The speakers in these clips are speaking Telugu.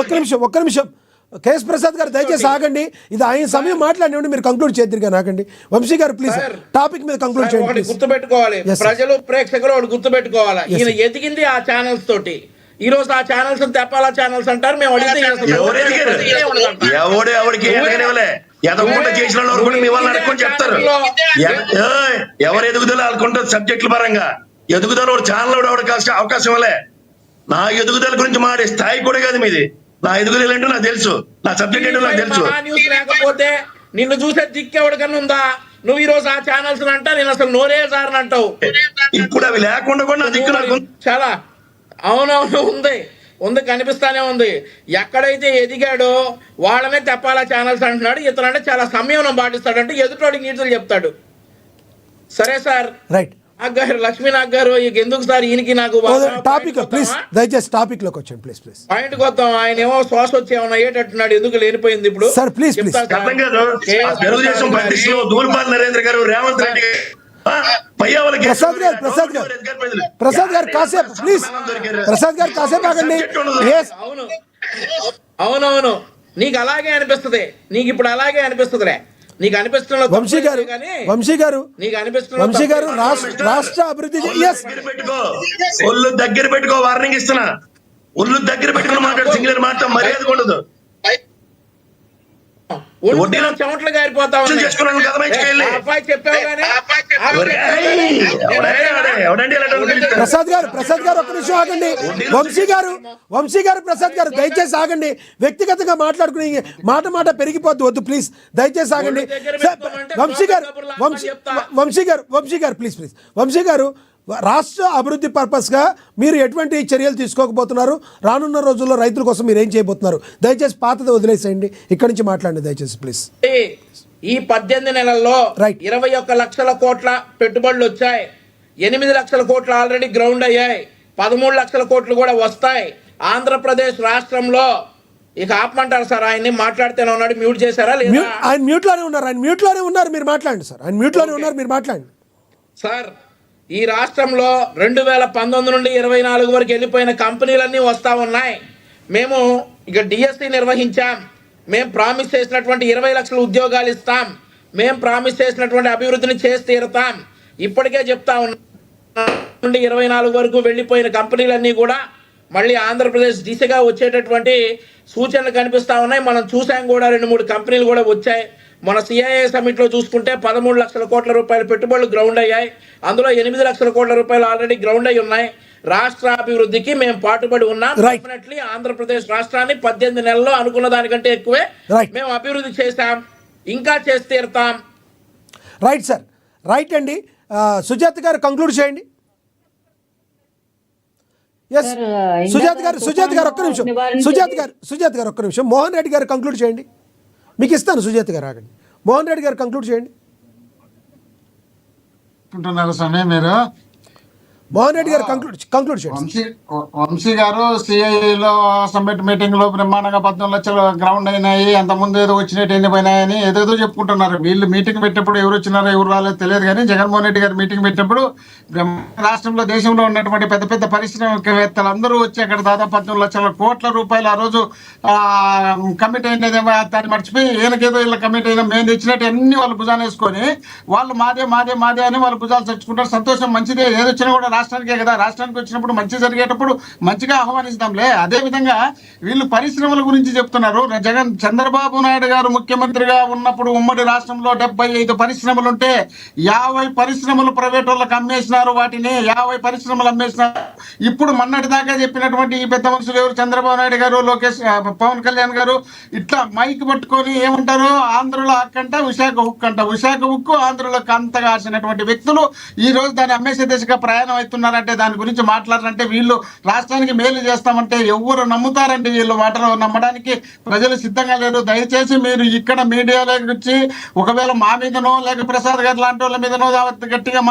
ఒక్క నిమిషం కేఎస్ ప్రసాద్ గారు దయచేసి ఆగండి. ఇది ఆయన సమయం మాట్లాడినండి, మీరు కంక్లూడ్ చేద్దరుగా నాకండి. వంశీ గారు ప్లీజ్ టాపిక్ మీద కంక్లూడ్ చేయండి. గుర్తుపెట్టుకోవాలి ప్రజలు, ప్రేక్షకులు ఒకటి గుర్తుపెట్టుకోవాలి, ఈయన ఎదిగింది ఆ ఛానల్స్ తోటి. ఈ రోజు ఆ ఛానల్స్ తెప్పాలా ఛానల్స్ అంటారు, మేము అడిగితే చెప్తారు. ఎవరు ఎదుగుదల అనుకుంటారు సబ్జెక్టుల పరంగా. ఎదుగుదల ఛానల్ అవకాశం ఇవ్వలే. నా ఎదుగుదల గురించి మాడే స్థాయి కూడా కాదు మీది. నా ఎదుగుదల ఏంటో నాకు తెలుసు, నా సబ్జెక్ట్ ఏంటో నాకు తెలుసు. న్యూస్ లేకపోతే నిన్ను చూసే దిక్కెవడికన్నా ఉందా? నువ్వు ఈ రోజు ఆ ఛానల్స్ అంటా, నేను అసలు నోరే సార్ అంటావు. ఇప్పుడు అవి లేకుండా కూడా నా దిక్కు నాకు చాలా అవునవును ఉంది కనిపిస్తానే ఉంది. ఎక్కడైతే ఎదిగాడో వాళ్ళనే తెప్పాలా ఛానల్స్ అంటున్నాడు. ఇతనంటే చాలా సంయమనం పాటిస్తాడంటే ఎదుటోడికి నీతులు చెప్తాడు. సరే సార్, రైట్. లక్ష్మీనాథ్ గారు ఎందుకు సార్ ఈయనకి నాకు టాపిక్ ప్లీజ్ దయచేసి టాపిక్ లోకి వచ్చాను ప్లీజ్ ప్లీజ్ పాయింట్ కొద్దాం. ఆయన ఏమో శ్వాస వచ్చి ఏమన్నా అయ్యేటట్టున్నాడు, ఎందుకు లేనిపోయింది ఇప్పుడు సార్ ప్లీజ్ ప్లీజ్. తెలుగుదేశం పార్టీలో దూల్పాల్ నరేంద్ర గారు, రేవంత్ రెడ్డి ప్రసాద్ గారు కాసేపు ప్లీజ్. ప్రసాద్ గారు కాసేపు ఆగండి. అవునవును నీకు అలాగే అనిపిస్తుంది, నీకు ఇప్పుడు అలాగే అనిపిస్తుందిలే. నీకు అనిపిస్తున్న వంశీ గారు నీకు అనిపిస్తున్న రాష్ట్ర అభివృద్ధి ఒళ్ళు దగ్గర పెట్టుకో, వార్నింగ్ ఇస్తున్నా. ఒళ్ళు దగ్గర పెట్టుకుని మాట్లాడు, సింగిలర్ మాట మర్యాద ఉండదు. చెమట్లు గారిపోతా ప్రసాద్ గారు ఒక్క నిమిషం ఆగండి. వంశీ గారు ప్రసాద్ గారు దయచేసి ఆగండి. వ్యక్తిగతంగా మాట్లాడుకుని మాట పెరిగిపోద్దు, వద్దు ప్లీజ్ దయచేసి ఆగండి. వంశీ గారు ప్లీజ్. వంశీ గారు, రాష్ట్ర అభివృద్ధి పర్పస్గా మీరు ఎటువంటి చర్యలు తీసుకోకపోతున్నారు? రానున్న రోజుల్లో రైతుల కోసం మీరు ఏం చేయబోతున్నారు? దయచేసి పాతది వదిలేసేయండి, ఇక్కడి నుంచి మాట్లాడండి దయచేసి ప్లీజ్. ఈ 18 నెలల్లో 21 లక్షల కోట్ల పెట్టుబడులు వచ్చాయి. 8 లక్షల కోట్లు ఆల్రెడీ గ్రౌండ్ అయ్యాయి. 13 లక్షల కోట్లు కూడా వస్తాయి. ఆంధ్రప్రదేశ్ రాష్ట్రంలో ఇక ఆపమంటారు సార్? ఆయన్ని మాట్లాడితేనే ఉన్నాడు, మ్యూట్ చేశారా లేదా? ఆయన మ్యూట్ లోనే ఉన్నారు, మీరు మాట్లాడండి సార్. ఆయన మ్యూట్ లోనే ఉన్నారు, మీరు మాట్లాడండి సార్. ఈ రాష్ట్రంలో 2019 నుండి 24 వరకు వెళ్ళిపోయిన కంపెనీలన్నీ వస్తూ ఉన్నాయి. మేము ఇక డిఎస్సి నిర్వహించాం. మేము ప్రామిస్ చేసినటువంటి 20 లక్షల ఉద్యోగాలు ఇస్తాం. మేము ప్రామిస్ చేసినటువంటి అభివృద్ధిని చేసి తీరుతాం. ఇప్పటికే చెప్తా ఉన్నాం, నుండి 24 వరకు వెళ్ళిపోయిన కంపెనీలన్నీ కూడా మళ్ళీ ఆంధ్రప్రదేశ్ దిశగా వచ్చేటటువంటి సూచనలు కనిపిస్తూ ఉన్నాయి. మనం చూసాం కూడా, 2-3 కంపెనీలు కూడా వచ్చాయి. మన సిఐఏ సమిట్లో చూసుకుంటే 13 లక్షల కోట్ల రూపాయల పెట్టుబడులు గ్రౌండ్ అయ్యాయి. అందులో 8 లక్షల కోట్ల రూపాయలు ఆల్రెడీ గ్రౌండ్ అయి ఉన్నాయి. రాష్ట్ర అభివృద్ధికి మేము పాటుపడి ఉన్నాం. డెఫినెట్లీ ఆంధ్రప్రదేశ్ రాష్ట్రాన్ని 18 నెలల్లో అనుకున్న దానికంటే ఎక్కువే మేము అభివృద్ధి చేశాం, ఇంకా చేసి తీరుతాం. రైట్ సార్, రైట్ అండి. సుజాత గారు కంక్లూడ్ చేయండి. సుజాత గారు ఒక్క నిమిషం. మోహన్ రెడ్డి గారు కంక్లూడ్ చేయండి. మీకు ఇస్తాను సుజాత గారు, ఆగండి. మోహన్ రెడ్డి గారు కంక్లూడ్ చేయండి. మీరు మోహన్ రెడ్డి గారు కంక్లూడ్ చేయండి. వంశీ గారు సిఐలో సమ్మిట్ మీటింగ్ లో బ్రహ్మాండంగా 14 లక్షలు గ్రౌండ్ అయినాయి, అంతకుముందు ఏదో వచ్చినట్టు ఎన్నిపోయినాయని ఏదేదో చెప్పుకుంటున్నారు. వీళ్ళు మీటింగ్ పెట్టినప్పుడు ఎవరు వచ్చినారో ఎవరు రాలేదు తెలియదు, కానీ జగన్మోహన్ రెడ్డి గారు మీటింగ్ పెట్టినప్పుడు రాష్ట్రంలో దేశంలో ఉన్నటువంటి పెద్ద పెద్ద పరిశ్రమవేత్తలు అందరూ వచ్చి అక్కడ దాదాపు 14 లక్షల కోట్ల రూపాయలు ఆ రోజు కమిట్ అయినదేమో దాన్ని మర్చిపోయి ఈయనకేదో ఇలా కమిట్ అయినా మేము తెచ్చినట్టు అన్ని వాళ్ళు భుజాన్ని వేసుకొని వాళ్ళు మాదే అని వాళ్ళు భుజాలు చర్చుకుంటారు. సంతోషం, మంచిదే. ఏదొచ్చినా కూడా రాష్ట్రానికే కదా, రాష్ట్రానికి వచ్చినప్పుడు మంచి జరిగేటప్పుడు మంచిగా ఆహ్వానిస్తాంలే. అదేవిధంగా వీళ్ళు పరిశ్రమల గురించి చెప్తున్నారు. చంద్రబాబు నాయుడు గారు ముఖ్యమంత్రిగా ఉన్నప్పుడు ఉమ్మడి రాష్ట్రంలో 75 పరిశ్రమలు ఉంటే 50 పరిశ్రమలు ప్రైవేట్ వాళ్ళకి అమ్మేసినారు. వాటిని 50 పరిశ్రమలు అమ్మేసినారు. ఇప్పుడు మొన్నటి దాకా చెప్పినటువంటి ఈ పెద్ద మనుషులు ఎవరు? చంద్రబాబు నాయుడు గారు, లోకేష్, పవన్ కళ్యాణ్ గారు ఇట్లా మైక్ పట్టుకొని ఏమంటారు, ఆంధ్రలో అక్కంట విశాఖ ఉక్కు అంట, విశాఖ ఉక్కు ఆంధ్రలో కంతగా ఆసినటువంటి వ్యక్తులు ఈ రోజు దాన్ని అమ్మేసే దిశగా ప్రయాణం అవుతున్నారంటే, దాని గురించి మాట్లాడారంటే, వీళ్ళు రాష్ట్రానికి మేలు చేస్తామంటే ఎవరు నమ్ముతారంటే వీళ్ళు మాటలు నమ్మడానికి ప్రజలు సిద్ధంగా లేరు. దయచేసి మీరు ఇక్కడ మీడియాలోకి వచ్చి ఒకవేళ మా మీదనో లేక ప్రసాద్ గారి లాంటి వాళ్ళ మీదనో గట్టిగా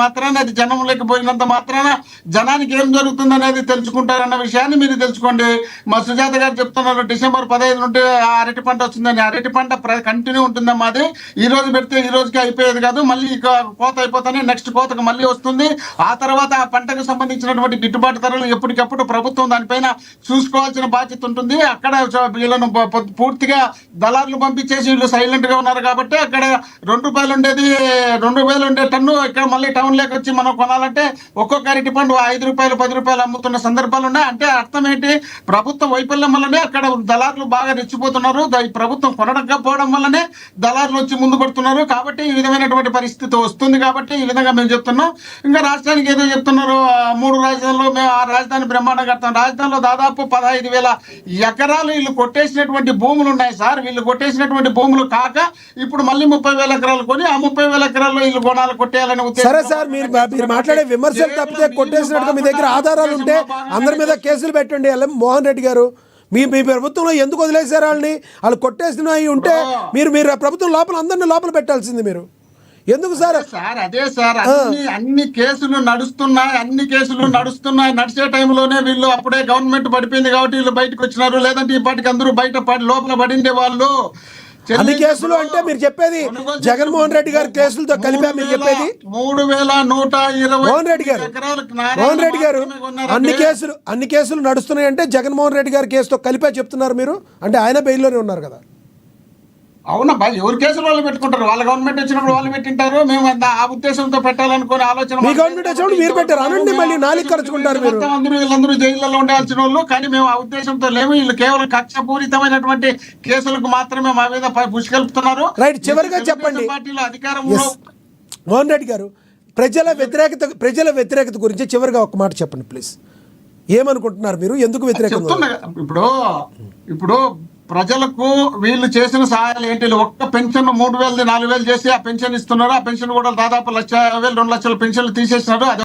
మాత్రాన, అది జనంలోకి పోయినంత మాత్రాన జనానికి ఏం జరుగుతుంది అనేది తెలుసుకుంటారన్న విషయాన్ని మీరు తెలుసుకోండి. మా సుజాత గారు చెప్తున్నారు డిసెంబర్ 15 నుండి అరటి పంట వస్తుందని. అరటి పంట కంటిన్యూ ఉంటుందమ్మా. అది ఈ రోజు పెడితే ఈ రోజుకి అయిపోయేది కాదు, మళ్ళీ కోత అయిపోతానే నెక్స్ట్ కోతకు మళ్ళీ వస్తుంది. ఆ తర్వాత ఆ పంటకు సంబంధించినటువంటి గిట్టుబాటు ధరలు ఎప్పటికప్పుడు ప్రభుత్వం దానిపైన చూసుకోవాల్సిన బాధ్యత ఉంటుంది. అక్కడ వీళ్ళను పూర్తిగా దళారులు పంపించేసి వీళ్ళు సైలెంట్ గా ఉన్నారు కాబట్టి అక్కడ ₹2 ఉండేది 2,000 ఉండే టన్ను ఇక్కడ మళ్ళీ టౌన్ లోకి వచ్చి మనం కొనాలంటే ఒక్కొక్క అరటి పండు ₹5 ₹10 అమ్ముతున్న సందర్భాలు ఉన్నాయి. అంటే అర్థం ఏంటి, ప్రభుత్వం వైఫల్యం వల్లనే అక్కడ దళారులు బాగా రెచ్చిపోతున్నారు. ఈ ప్రభుత్వం కొనకపోవడం వల్లనే దళారులు వచ్చి ముందు పడుతున్నారు. కాబట్టి ఈ విధమైనటువంటి పరిస్థితి వస్తుంది. కాబట్టి ఈ విధంగా మేము చెప్తున్నాం. ఇంకా రాష్ట్రానికి ఏదో చెప్తున్నారు 3 రాజధానుల్లో మేము ఆ రాజధాని బ్రహ్మాండం కడతాం. రాజధానిలో దాదాపు 15,000 ఎకరాలు వీళ్ళు కొట్టేసినటువంటి భూములు ఉన్నాయి సార్. వీళ్ళు కొట్టేసినటువంటి భూములు కాక ఇప్పుడు మళ్ళీ 30,000 ఎకరాలు కొని ఆ 30,000 ఎకరాల్లో వీళ్ళు కొనాలి కొట్టేయాలని సరే సార్, మీరు మాట్లాడే విమర్శలు తప్పితే కొట్టేసినట్టుగా మీ దగ్గర ఆధారాలు ఉంటే అందరి మీద కేసులు పెట్టండి. మోహన్ రెడ్డి గారు, మీ ప్రభుత్వంలో ఎందుకు వదిలేశారు వాళ్ళని? వాళ్ళు కొట్టేసినవి ఉంటే మీరు ప్రభుత్వం లోపల అందరినీ లోపల పెట్టాల్సింది మీరు. ఎందుకు సార్? సార్ అదే సార్, అన్ని కేసులు నడుస్తున్నాయి. నడిచే టైంలోనే వీళ్ళు అప్పుడే గవర్నమెంట్ పడిపోయింది కాబట్టి వీళ్ళు బయటకు వచ్చినారు. లేదంటే ఈ పాటికి అందరూ లోపల పడిండే వాళ్ళు. అన్ని కేసులు అంటే మీరు చెప్పేది జగన్మోహన్ రెడ్డి గారి కేసులతో కలిపా మీరు చెప్పేది? 3,120 మోహన్ రెడ్డి గారు అన్ని కేసులు నడుస్తున్నాయి అంటే జగన్మోహన్ రెడ్డి గారి కేసుతో కలిపా చెప్తున్నారు మీరు? అంటే ఆయన బెయిల్లోనే ఉన్నారు కదా? అవునబ్బా, ఎవరు కేసులు వాళ్ళు పెట్టుకుంటారు. వాళ్ళ గవర్నమెంట్ వచ్చినప్పుడు వాళ్ళు పెట్టింటారు. మేము ఆ ఉద్దేశంతో పెట్టాలనుకునే ఆలోచన మీ గవర్నమెంట్ వచ్చినప్పుడు మీరు పెట్టారు అనండి, మళ్ళీ నాలుగు ఖర్చుకుంటారు మీరు. వీళ్ళందరూ జైళ్ళలో ఉండాల్సిన వాళ్ళు, కానీ మేము ఆ ఉద్దేశంతో లేము. వీళ్ళు కేవలం కక్షపూరితమైనటువంటి కేసులకు మాత్రమే మా మీద పుష్కలుపుతున్నారు. రైట్, చివరిగా చెప్పండి పార్టీలో అధికారంలో. మోహన్ రెడ్డి గారు, ప్రజల వ్యతిరేకత గురించి చివరిగా ఒక మాట చెప్పండి ప్లీజ్. ఏమనుకుంటున్నారు మీరు? ఎందుకు వ్యతిరేకత? ఇప్పుడు ప్రజలకు వీళ్ళు చేసిన సహాయాలు ఏంటి? ఒక్క పెన్షన్ 3,000 4,000 చేసి ఆ పెన్షన్ ఇస్తున్నారు. ఆ పెన్షన్ కూడా దాదాపు 1,50,000 2 లక్షల పెన్షన్లు తీసేసినారు.